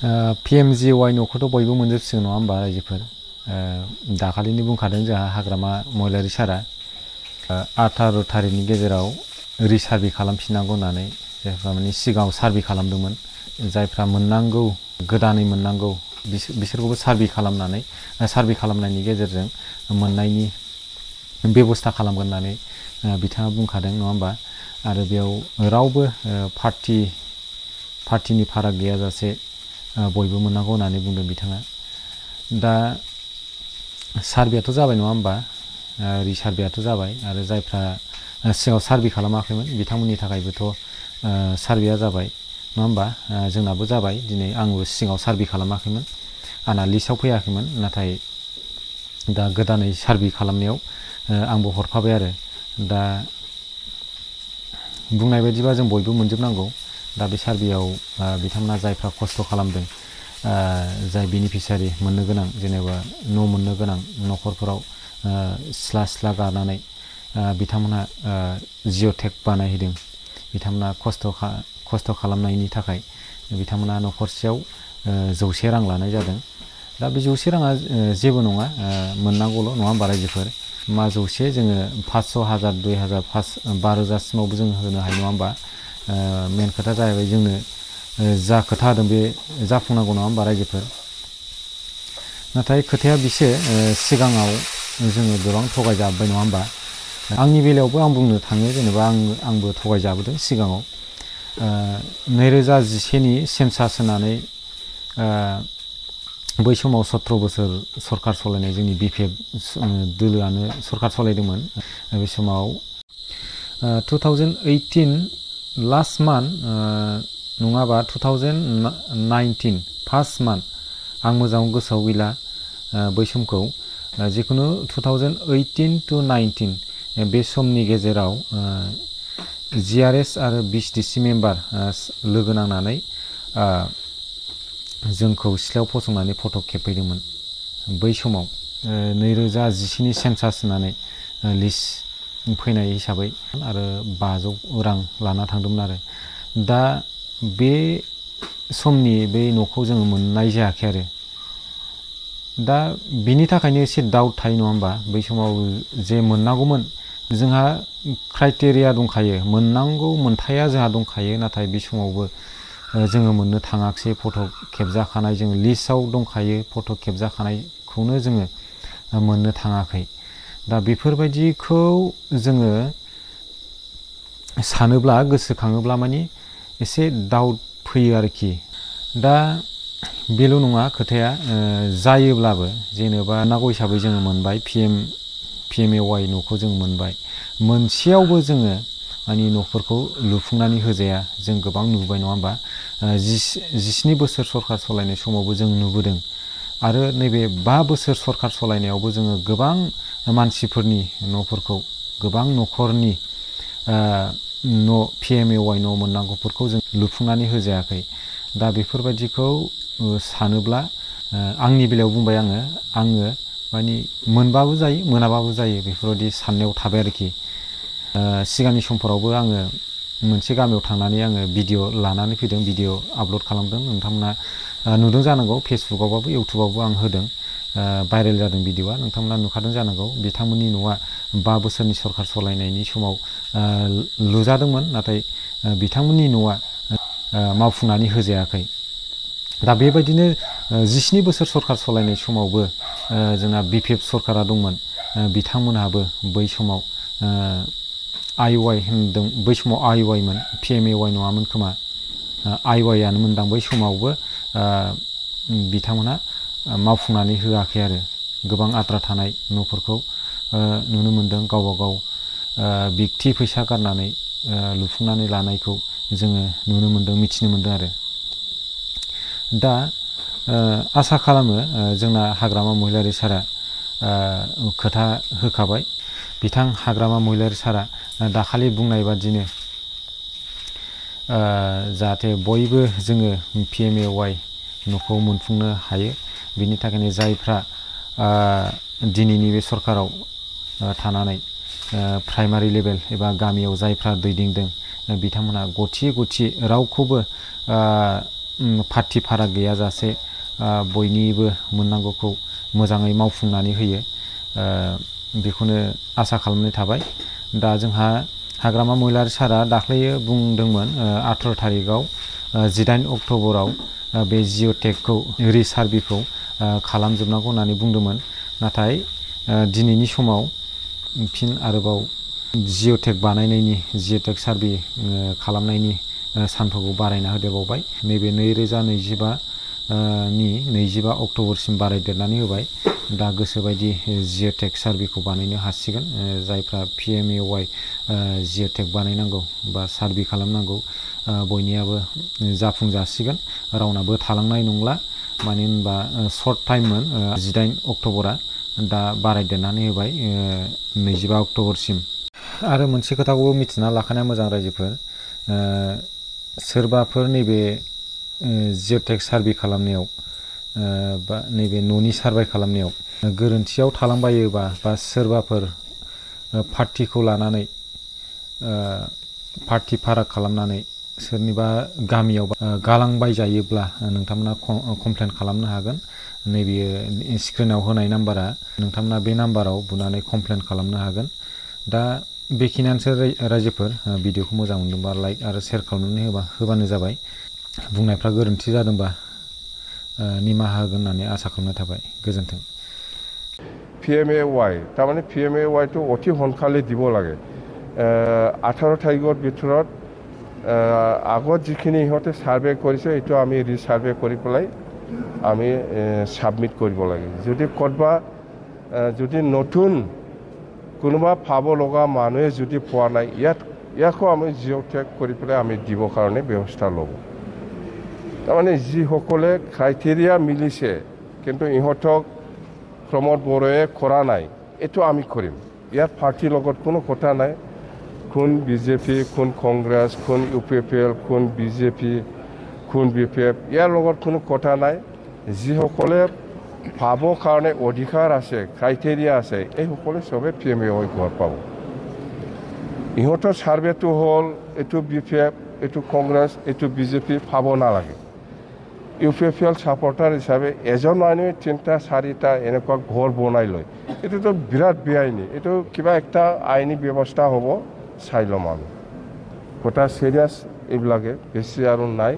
PMGY न'खौथ' बयबो मोनजोबसिगोन नङा होमबा रायजोफोर दाखालिनि बुंखादों जोंहा हाग्रामा महिलारि सारा 18 थारिखनि गेजेराव रिसार्भे खालामफिननांगौ होननानै जायफ्रा माने सिगाङाव सार्भे खालामदोंमोन जायफ्रा मोननांगौ गोदानै मोननांगौ बिसोरखौबो सार्भे खालामनायनि गेजेरजों मोननायनि बेबस्था खालामगोन होननानै बिथाङा बुंखादों नङा होमबा आरो बेयाव रावबो पार्टिनि फाराग गैयाजासे बयबो मोननांगौ होननानै बुंदों बिथाङा दा सार्भेआथ' जाबाय नङा होमबा रिसार्भेआथ' जाबाय आरो जायफ्रा सिगाङाव सार्भे खालामाखैमोन बिथांमोननि थाखायबोथ' सार्भेआ जाबाय नङा होमबा जोंनाबो जाबाय दिनै आंबो सिगाङाव सार्भे खालामाखैमोन आंना लिस्टआव फैयाखैमोन नाथाय दा गोदानै सार्भे खालामनायाव आंबो हरफाबाय आरो दा बुंनाय बायदिबा जों बयबो मोनजोबनांगौ दा बे सार्भेआव बिथांमोना जायफ्रा खस्थ' खालामदों जाय बेनिफिसियारि मोननो गोनां जेनेबा न' मोननो गोनां न'खरफोराव सिला गानानै बिथांमोना जिअ'टेक बानायहैदों बिथांमोना खस्थ' खालामनायनि थाखाय बिथांमोना न'खरसेयाव 100 रां लानाय जादों दा बे 100 राङा जेबो नङा मोननांगौल' नङा होमबा रायजोफोर मा 100 जोङो 500 1000 2000 12,000 सिमावबो जों होनो हायो नङा होमबा मेन खोथा जाहैबाय जोंनो जा खोथा होदों बे जाफुंनांगौ नङा होमबा रायजोफोर नाथाय खोथाया बिसो सिगाङाव जोङो गोबां थगायजाबाय नङा होमबा आंनि बेलायावबो आं बुंनो थाङो जेनेबा आंबो थगायजाबोदों सिगाङाव 2011नि सेन्सास होनानै बै समाव 17 बोसोर सरकार सालायनाय जोंनि BPF दोलोआनो सरकार सालायदोंमोन बे समाव 2018 लास्ट मान्थ नङाबा 2019 फार्स्ट मान्थ आं मोजां गोसोआव गैला बै समखौ जिखुनु 2018 to 19 बे समनि गेजेराव GRS आरो BCDC मेम्बार लोगो नांनानै जोंखौ सिथ्लायाव फसंनानै फट' खेबफैदोंमोन बै समाव 2017नि सेन्सास होननानै लिस्ट फैनाय हिसाबै आरो 500 रां लाना थांदोंमोन आरो दा बे समनि बे न'खौ जोङो मोननाय जायाखै आरो दा बिनि थाखायनो एसे डाउट थायो नङा होमबा बै समाव जे मोननांगौमोन जोंहा क्राइटेरिया दंखायो मोननांगौ मोनथाया जोंहा दंखायो नाथाय बे समावबो जोङो मोननो थाङाखिसै फट' खेबजाखानाय जों लिस्टआव दंखायो फट' खेबजाखानायखौनो जोङो मोननो थाङाखै दा बेफोरबायदिखौ जोङो सानोब्ला गोसोखाङोब्ला माने एसे डाउट फैयो आरोखि दा बेल' नङा खोथाया जायोब्लाबो जेनेबा नांगौ हिसाबै जोङो मोनबाय PMAY न'खौ जों मोनबाय मोनसेयावबो जोङो माने न'फोरखौ लुफुंनानै होजाया जों गोबां नुबाय नङा होमबा 17 बोसोर सरकार सालायनाय समावबो जों नुबोदों आरो नैबे 5 बोसोर सरकार सालायनायावबो जोङो गोबां मानसिफोरनि न'फोरखौ गोबां न'खरनि न' PMAY न' मोननांगौफोरखौ जों लुफुंनानै होजायाखै दा बेफोरबायदिखौ सानोब्ला आंनि बेलायाव बुंबाय आङो माने मोनबाबो जायो मोनाबाबो जायो बेफोरबायदि साननायाव थाबाय आरोखि सिगांनि समफोरावबो आङो मोनसे गामियाव थांनानै आङो भिडिअ लानानै फैदों भिडिअ आपल'ड खालामदों नोंथांमोना नुदों जानांगौ फेसबुकआवबाबो इउटुबावबो आं होदों भाइरेल जादों भिडिअआ नोंथांमोना नुखादों जानांगौ बिथांमोननि न'आ 5 बोसोरनि सरकार सालायनायनि समाव लुजादोंमोन नाथाय बिथांमोननि न'आ मावफुंनानै होजायाखै दा बेबायदिनो 17 बोसोर सरकार सालायनाय समावबो जोंना BPF सरकारा दंमोन बिथांमोनहाबो बै समाव IY होनदों बै समाव IY मोन PMAY नङामोन खोमा IY आनो मोनदां बै समावबो बिथांमोना मावफुंनानै होआखै आरो गोबां आद्रा थानाय न'फोरखौ नुनो मोनदों गावबा गाव बिगथि फैसा गारनानै लुफुंनानै लानायखौ जोङो नुनो मोनदों मिथिनो मोनदों आरो दा आसा खालामो जोंना हाग्रामा महिलारि सारा खोथा होखाबाय बिथां हाग्रामा महिलारि सारा दाखालि बुंनाय बादिनो जाहाथे बयबो जोङो PMAY न'खौ मोनफुंनो हायो बिनि थाखायनो जायफ्रा दिनैनि बे सरकाराव थानानै प्राइमारि लेभेल एबा गामियाव जायफ्रा दैदेनदों बिथांमोना गथि रावखौबो पार्टि फाराग गैयाजासे बयनिबो मोननांगौखौ मोजाङै मावफुंनानै होयो बेखौनो आसा खालामनाय थाबाय। दा जोंहा हाग्रामा महिलारि सारा दाख्लैयो बुंदोंमोन 18 थारिखआव 18 अक्ट'बराव बे जिअ'टेकखौ रिसार्भेखौ खालामजोबनांगौ होननानै बुंदोंमोन। नाथाय दिनैनि समाव फिन आरोबाव जिअ'टेक बानायनायनि जिअ'टेक सार्भे खालामनायनि सानफोरखौ बारायना होदेरबावबाय। नैबे 2025 नि 25 अक्ट'बरसिम बारायदेरनानै होबाय। दा गोसोबायदि जिअ'टेक सार्भेखौ बानायनो हासिगोन। जायफ्रा PMAY जिअ'टेक बानायनांगौ बा सार्भे खालामनांगौ बयनियाबो जाफुंजासिगोन, रावनाबो थालांनाय नंला। मानो होनबा सर्ट टाइममोन 18 अक्ट'बरा, दा बारायदेरनानै होबाय 25 अक्ट'बरसिम। आरो मोनसे खोथाखौबो मिथिना लाखानाया मोजां रायजोफोर, सोरबाफोर नैबे जिअ'टेक सार्भे खालामनायाव बा नैबे न'नि सार्भे खालामनायाव गोरोन्थियाव थालांबायोबा बा सोरबाफोर पार्टिखौ लानानै पार्टि फाराग खालामनानै सोरनिबा गामियाव गालांबायजायोब्ला नोंथांमोना कमप्लेन खालामनो हागोन। नैबे स्क्रिनाव होनाय नाम्बारा, नोंथांमोना बे नाम्बाराव बुनानै कमप्लेन खालामनो हागोन। दा बेखिनियानोसै रायजोफोर। भिडिअखौ मोजां मोनदोंबा लाइक आरो शेयार खालामनानै होबानो जाबाय। बुंनायफ्रा गोरोन्थि जादोंबा निमाहा होगोन होननानै आसा खालामनाय थाबाय। गोजोन्थों। PMAY তাৰমানে PMAYটো অতি সোনকালে দিব লাগে। 18 তাৰিখৰ ভিতৰত আগত যিখিনি ইহঁতে ছাৰ্ভে কৰিছে এইটো আমি ৰিছাৰ্ভে কৰি পেলাই আমি ছাবমিট কৰিব লাগে। যদি ক'ৰবাত যদি নতুন কোনোবা পাব লগা মানুহে যদি পোৱা নাই, ইয়াকো আমি জিঅ'টেক কৰি পেলাই আমি দিবৰ কাৰণে ব্যৱস্থা ল'ব। তাৰমানে যিসকলে ক্ৰাইটেৰিয়া মিলিছে কিন্তু ইহঁতক প্ৰমোদ বড়োৱে কৰা নাই, এইটো আমি কৰিম। ইয়াত পাৰ্টিৰ লগত কোনো কথা নাই। কোন BJP, কোন কংগ্ৰেছ, কোন UPPL, কোন BJP, কোন BPF, ইয়াৰ লগত কোনো কথা নাই। যিসকলে পাব কাৰণে অধিকাৰ আছে, ক্ৰাইটেৰিয়া আছে, এইসকলে চবে PMAY ঘৰ পাব। ইহঁতৰ ছাৰ্ভেটো হ'ল এইটো BPF, এইটো কংগ্ৰেছ, এইটো BJP পাব নালাগে। UPPL ছাপৰ্টাৰ হিচাপে এজন মানুহে 3টা 4টা এনেকুৱা ঘৰ বনাই লয়, এইটোতো বিৰাট বেআইনী। এইটো কিবা একটা আইনী ব্যৱস্থা হ'ব, চাই ল'ম আমি। কথা চিৰিয়াছ এইবিলাকে, বেছি আৰু নাই।